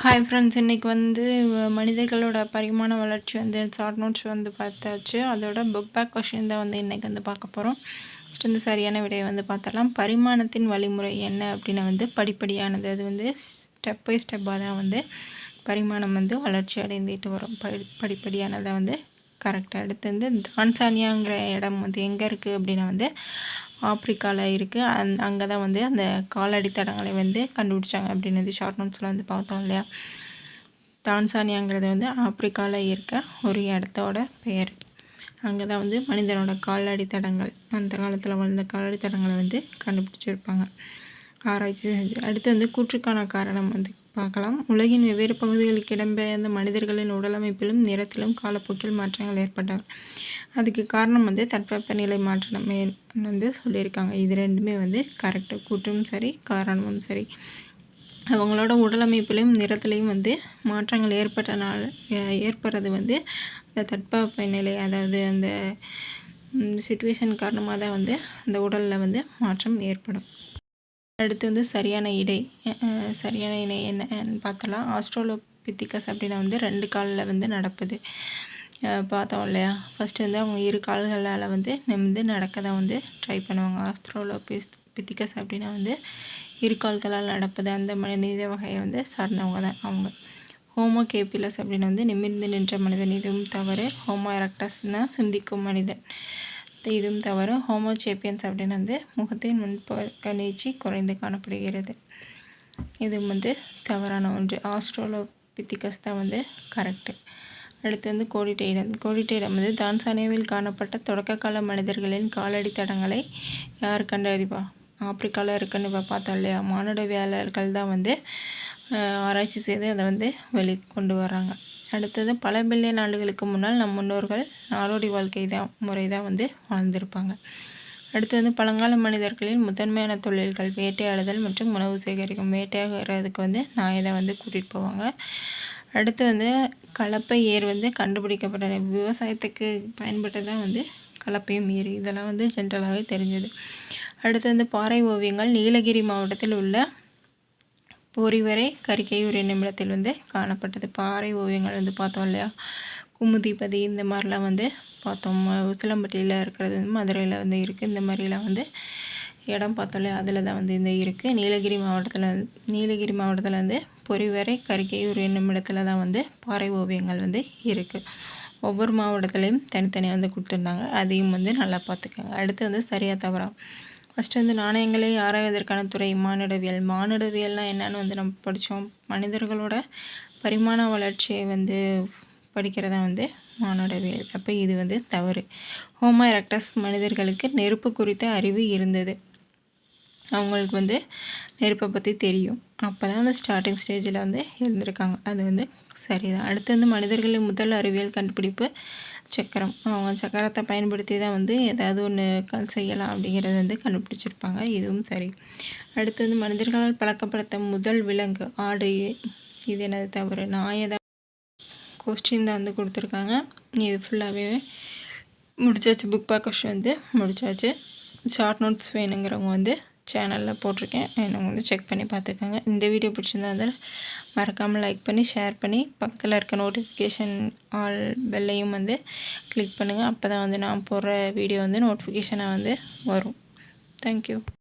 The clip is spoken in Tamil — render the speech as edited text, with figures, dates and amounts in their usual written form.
ஹாய் ஃப்ரெண்ட்ஸ், இன்றைக்கி வந்து மனிதர்களோட பரிமாண வளர்ச்சி வந்து ஷார்ட் நோட்ஸ் வந்து பார்த்தாச்சு. அதோட புக் பேக் கொஷின் தான் வந்து இன்றைக்கி வந்து பார்க்க போகிறோம். ஃபஸ்ட் வந்து சரியான விடையை வந்து பார்த்துடலாம். பரிமாணத்தின் வழிமுறை என்ன அப்படின்னா வந்து படிப்படியானது. அது வந்து ஸ்டெப் பை ஸ்டெப்பாக தான் வந்து பரிமாணம் வந்து வளர்ச்சி அடைந்துட்டு வரும். படிப்படியானதை வந்து கரெக்டாக. அடுத்து வந்து தான்சானியாங்கிற இடம் வந்து எங்கே இருக்குது அப்படின்னா வந்து ஆப்ரிக்காவில் இருக்குது. அங்கே தான் வந்து அந்த காலடி தடங்களை வந்து கண்டுபிடிச்சாங்க அப்படின்னு வந்து ஷார்ட் நோட்ஸில் வந்து பார்த்தோம் இல்லையா. தான்சானியாங்கிறது வந்து ஆப்ரிக்காவில் இருக்க ஒரு இடத்தோட பெயர். அங்கே தான் வந்து மனிதனோட காலடி தடங்கள், அந்த காலத்தில் வாழ்ந்த காலடி தடங்களை வந்து கண்டுபிடிச்சிருப்பாங்க, ஆராய்ச்சி செஞ்சு. அடுத்து வந்து கூற்றுக்கான காரணம் வந்து பார்க்கலாம். உலகின் வெவ்வேறு பகுதிகளுக்கு இடம்பெயர்ந்த மனிதர்களின் உடலமைப்பிலும் நிறத்திலும் காலப்போக்கில் மாற்றங்கள் ஏற்பட்டன. அதுக்கு காரணம் வந்து தட்பவெப்பநிலை மாற்றம் வந்து சொல்லியிருக்காங்க. இது ரெண்டுமே வந்து கரெக்டாக. கூற்றும் சரி, காரணமும் சரி. அவங்களோட உடலமைப்பிலையும் நிறத்துலையும் வந்து மாற்றங்கள் ஏற்படுறது வந்து இந்த தட்பவெப்பநிலை, அதாவது அந்த சிச்சுவேஷன் காரணமாக தான் வந்து அந்த உடலில் வந்து மாற்றம் ஏற்படும். அடுத்து வந்து சரியான இணை என்னன்னு பார்த்தலாம். ஆஸ்ட்ரோலோபித்திகஸ் அப்படின்னா வந்து 2 காலில் வந்து நடப்பது பார்த்தோம் இல்லையா. ஃபஸ்ட்டு வந்து அவங்க 2 கால்களால் வந்து நிமிர்ந்து நடக்க தான் வந்து ட்ரை பண்ணுவாங்க. ஆஸ்ட்ரோலோபித்திகஸ் அப்படின்னா வந்து 2 கால்களால் நடப்பது, அந்த மனித வகையை வந்து சார்ந்தவங்க தான் அவங்க. ஹோமோ கேபிலஸ் அப்படின்னு வந்து நிமிர்ந்து நின்ற மனிதன், இதுவும் தவறு. ஹோமோ எரக்டஸ்னால் சிந்திக்கும் மனிதன், இதுவும் தவறு. ஹோமோ சேப்பியன்ஸ் அப்படின்னு வந்து முகத்தின் முன்பக்க நீட்சி குறைந்து காணப்படுகிறது, இது வந்து தவறான ஒன்று. ஆஸ்ட்ரோலோபித்திகஸ் தான் வந்து கரெக்டு. அடுத்து வந்து கோடிட்டேடம் வந்து தான்சானியாவில் காணப்பட்ட தொடக்க கால மனிதர்களின் காலடி தடங்களை யார் கண்டறிவா? ஆப்பிரிக்காவில் இருக்குன்னு பார்த்தோம் இல்லையா. மானுடவியலாளர்கள் தான் வந்து ஆராய்ச்சி செய்து அதை வந்து கொண்டு வர்றாங்க. அடுத்தது பல பில்லியன் ஆண்டுகளுக்கு முன்னால் நம் முன்னோர்கள் நாடோடி வாழ்க்கை முறை தான் வந்து வாழ்ந்திருப்பாங்க. அடுத்து வந்து பழங்கால மனிதர்களின் முதன்மையான தொழில்கள் வேட்டையாடுதல் மற்றும் உணவு சேகரிக்கும். வேட்டையாடுறதுக்கு வந்து நாயை தான் வந்து கூட்டிகிட்டு போவாங்க. அடுத்து வந்து கலப்பை ஏர் வந்து கண்டுபிடிக்கப்பட்ட விவசாயத்துக்கு பயன்பட்டதான் வந்து கலப்பையும் ஏர், இதெல்லாம் வந்து ஜென்ரலாகவே தெரிஞ்சது. அடுத்து வந்து பாறை ஓவியங்கள் நீலகிரி மாவட்டத்தில் உள்ள பொறிவரை கரிக்கையூர் என்னும் இடத்தில் வந்து காணப்பட்டது. பாறை ஓவியங்கள் வந்து பார்த்தோம் இல்லையா. குமுதிபதி இந்த மாதிரிலாம் வந்து பார்த்தோம். உசிலம்பட்டியில் இருக்கிறது வந்து மதுரையில் வந்து இருக்குது. இந்த மாதிரிலாம் வந்து இடம் பார்த்தோம் இல்லையா, அதில் தான் வந்து இந்த இருக்குது. நீலகிரி மாவட்டத்தில் வந்து பொறிவரை கரிக்கையூர் என்னும் இடத்துல தான் வந்து பாறை ஓவியங்கள் வந்து இருக்குது. ஒவ்வொரு மாவட்டத்துலேயும் தனித்தனியாக வந்து கொடுத்துருந்தாங்க, அதையும் வந்து நல்லா பார்த்துக்கோங்க. அடுத்து வந்து சரியாக தவறா. ஃபஸ்ட்டு வந்து நாணயங்களை ஆராய்வதற்கான துறை மானுடவியல். மானுடவியல்னால் என்னென்னு வந்து நம்ம படித்தோம். மனிதர்களோட பரிமாண வளர்ச்சியை வந்து படிக்கிறதா வந்து மானுடவியல். அப்போ இது வந்து தவறு. ஹோமோ எரக்டஸ் மனிதர்களுக்கு நெருப்பு குறித்த அறிவு இருந்தது, அவங்களுக்கு வந்து நெருப்பை பற்றி தெரியும். அப்போ தான் வந்து ஸ்டார்டிங் ஸ்டேஜில் வந்து இருந்திருக்காங்க, அது வந்து சரிதான். அடுத்து வந்து மனிதர்களின் முதல் அறிவியல் கண்டுபிடிப்பு சக்கரம். அவங்க சக்கரத்தை பயன்படுத்தி தான் வந்து ஏதாவது ஒன்று செய்யலாம் அப்படிங்கிறத வந்து கண்டுபிடிச்சிருப்பாங்க, இதுவும் சரி. அடுத்து வந்து மனிதர்களால் பழக்கப்படுத்த முதல் விலங்கு ஆடு, இது என்னது தவறு. நாயை தான் கொஸ்டின் தான் வந்து கொடுத்துருக்காங்க. இது ஃபுல்லாகவே முடிச்சாச்சு. புக் பேக் கொஸ்டின் வந்து முடிச்சாச்சு. ஷார்ட் நோட்ஸ் வேணுங்கிறவங்க வந்து சேனலில் போட்டிருக்கேன், எனக்கு வந்து செக் பண்ணி பார்த்துக்கோங்க. இந்த வீடியோ பிடிச்சிருந்தா வந்து மறக்காமல் லைக் பண்ணி ஷேர் பண்ணி பக்கத்தில் இருக்க நோட்டிஃபிகேஷன் ஆல் பெல்லையும் வந்து கிளிக் பண்ணுங்கள். அப்போ தான் வந்து நான் போடுற வீடியோ வந்து நோட்டிஃபிகேஷனாக வந்து வரும். தேங்க்யூ.